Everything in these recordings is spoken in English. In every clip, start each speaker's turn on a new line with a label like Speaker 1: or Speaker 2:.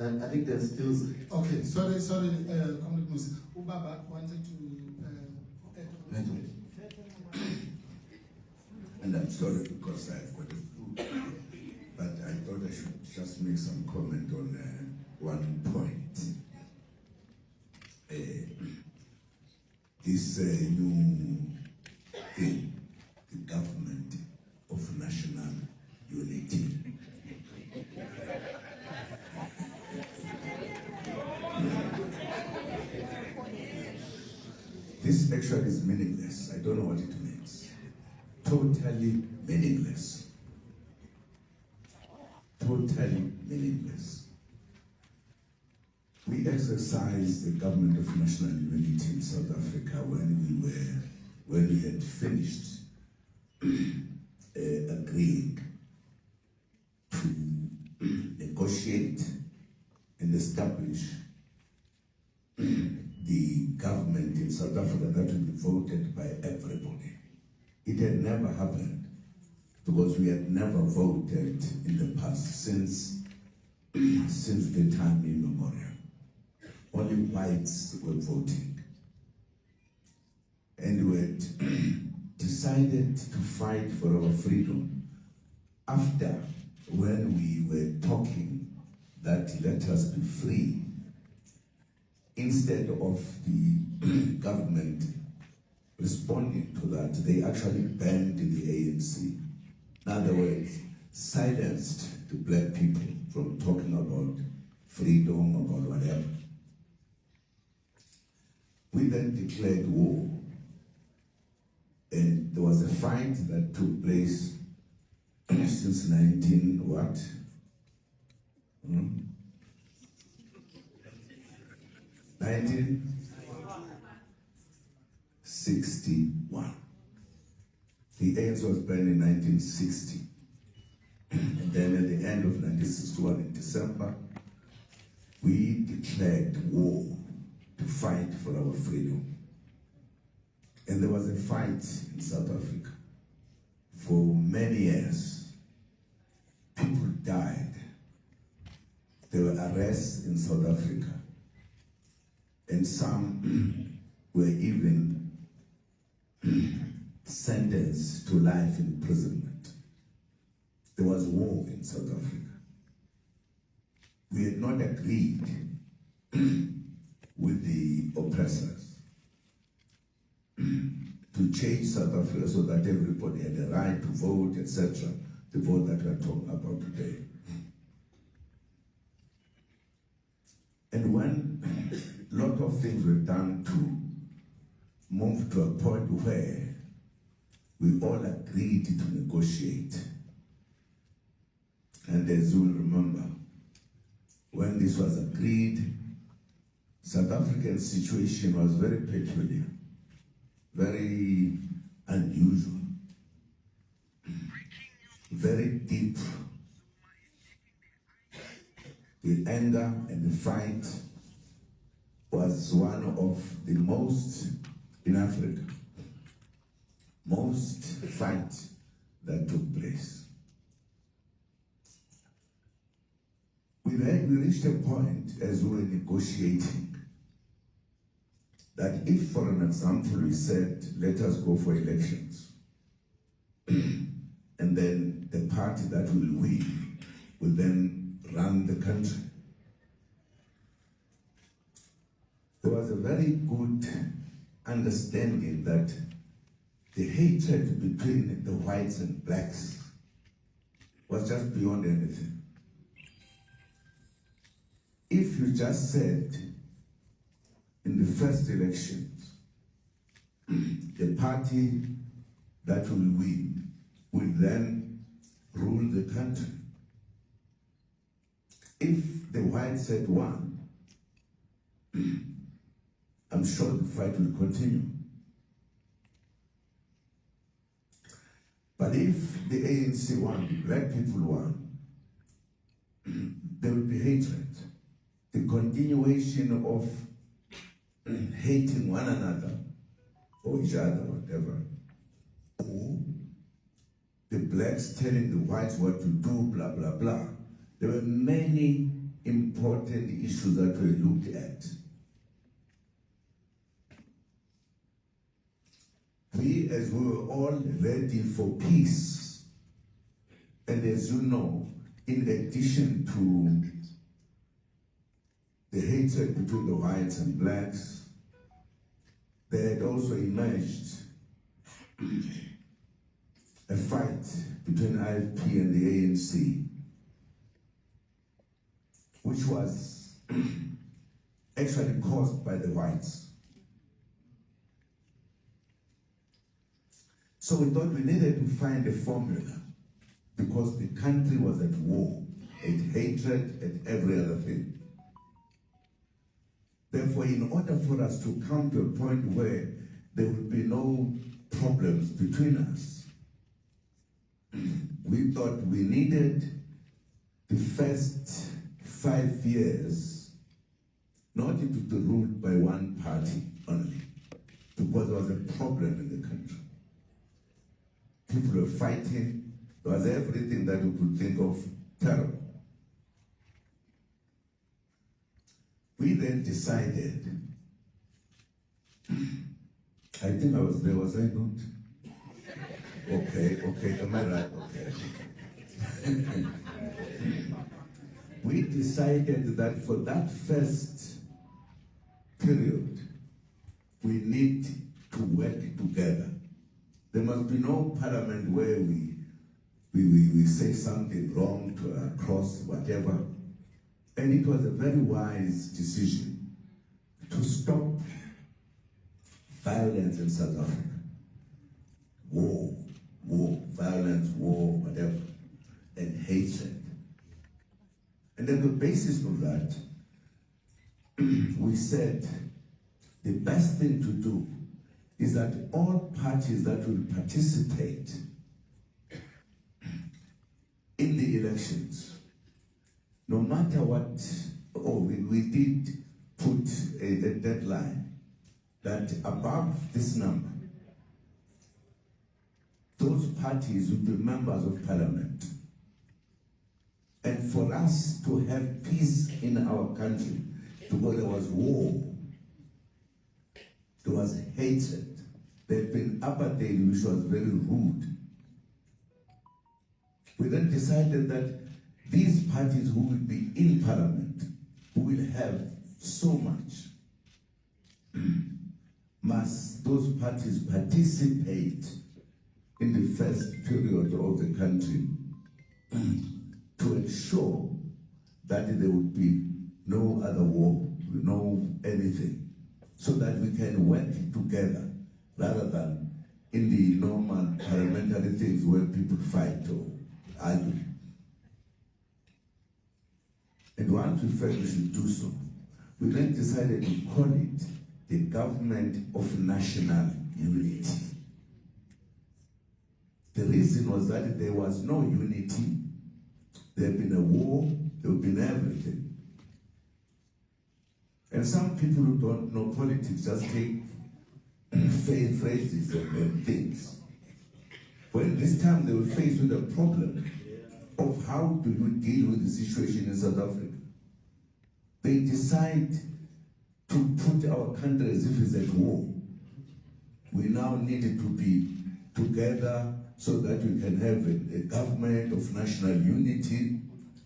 Speaker 1: And I think there's still...
Speaker 2: Okay, sorry, Comrade Musi. Ubaba wanted to...
Speaker 3: And I'm sorry because I've got a flu, but I thought I should just make some comment on one point. This new thing, the government of national unity. This actually is meaningless. I don't know what it means. Totally meaningless. Totally meaningless. We exercised the government of national unity in South Africa when we had finished agreeing to negotiate and establish the government in South Africa that would be voted by everybody. It had never happened because we had never voted in the past since the time immemorial. Only whites were voting. And we had decided to fight for our freedom after, when we were talking that let us be free, instead of the government responding to that, they actually banned the ANC. In other words, silenced the black people from talking about freedom, about whatever. We then declared war. And there was a fight that took place since 1961. The ANC was banned in 1960. And then at the end of 1961, in December, we declared war to fight for our freedom. And there was a fight in South Africa for many years. People died. There were arrests in South Africa. And some were even sentenced to life imprisonment. There was war in South Africa. We had not agreed with the oppressors to change South Africa so that everybody had a right to vote, etc. The vote that we are talking about today. And when a lot of things were done to move to a point where we all agreed to negotiate. And as you will remember, when this was agreed, South African situation was very peculiar, very unusual, very deep. The anger and the fight was one of the most in Africa, most fight that took place. We reached a point as we were negotiating that if, for an example, we said, let us go for elections, and then the party that will win will then run the country. There was a very good understanding that the hatred between the whites and blacks was just beyond anything. If you just said in the first elections, the party that will win will then rule the country. If the whites said one, I'm sure the fight will continue. But if the ANC won, the black people won, there will be hatred. The continuation of hating one another or each other, whatever. Or the blacks telling the whites what to do, blah, blah, blah. There were many implications important issues that were looked at. We, as we were all ready for peace, and as you know, in addition to the hatred between the whites and blacks, there had also emerged a fight between IFP and the ANC, which was actually caused by the whites. So we thought we needed to find a formula, because the country was at war, at hatred, at every other thing. Therefore, in order for us to come to a point where there would be no problems between us, we thought we needed the first 5 years not to be ruled by one party only, because there was a problem in the country. People were fighting. There was everything that you could think of terrible. We then decided, I think I was there, was I not? Okay, am I right? Okay. We decided that for that first period, we need to work together. There must be no parliament where we say something wrong to across whatever. And it was a very wise decision to stop violence in South Africa. War, violence, war, whatever, and hatred. And on the basis of that, we said the best thing to do is that all parties that will participate in the elections, no matter what, we did put a deadline that above this number, those parties would be members of parliament. And for us to have peace in our country, because there was war, there was hatred, there had been apartheid, which was very rude. We then decided that these parties who will be in parliament, who will have so much, must those parties participate in the first period of the country to ensure that there would be no other war, no anything, so that we can work together rather than in the normal parliamentary things where people fight or argue. And once we felt we should do so, we then decided to call it the Government of National Unity. The reason was that there was no unity. There had been a war, there had been everything. And some people who don't know politics just take phrases and things. When this time they were faced with a problem of how do you deal with the situation in South Africa, they decide to put our country as if it's at war. We now needed to be together so that we can have a government of national unity.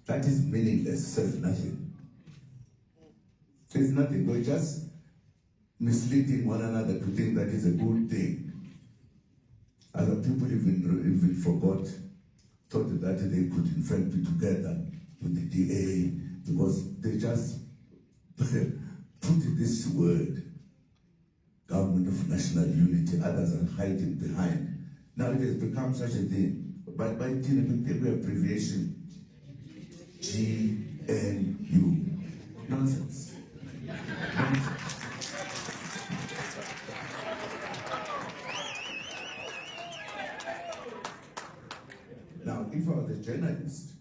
Speaker 3: That is meaningless, says nothing. It's nothing. We're just misleading one another to think that is a good thing. Other people even forgot, thought that they could in fact be together with the DA, because they just put this word, Government of National Unity. Others are hiding behind. Now it has become such a thing. But by the abbreviation, GNU. Nonsense. Now, if I was a journalist,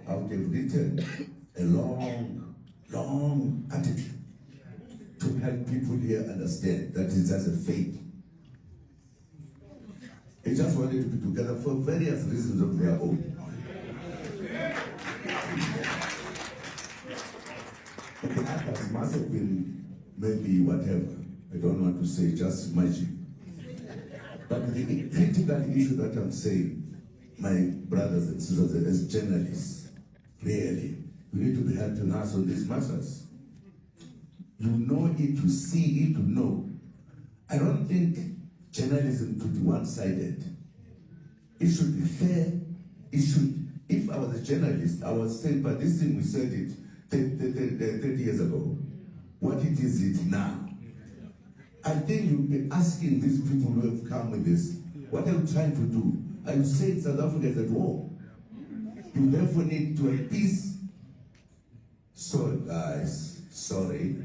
Speaker 3: I would have written a long article to help people here understand that it's just a fake. They just wanted to be together for various reasons of their own. The others must have been maybe whatever. I don't want to say just magic. But the critical issue that I'm saying, my brothers and sisters, as journalists, really, we need to be helping us on these matters. You know it, you see it, you know. I don't think journalism could be one-sided. It should be fair. It should, if I was a journalist, I would say, but this thing, we said it 30 years ago. What it is it now? I think you'll be asking these people who have come with this, what are you trying to do? Are you saying South Africa is at war? You therefore need to have peace. Sorry, guys. Sorry.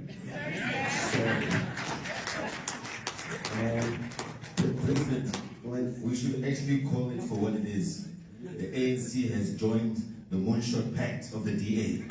Speaker 1: President, we should actually call it for what it is. The ANC has joined the Moonshot Pact of the DA.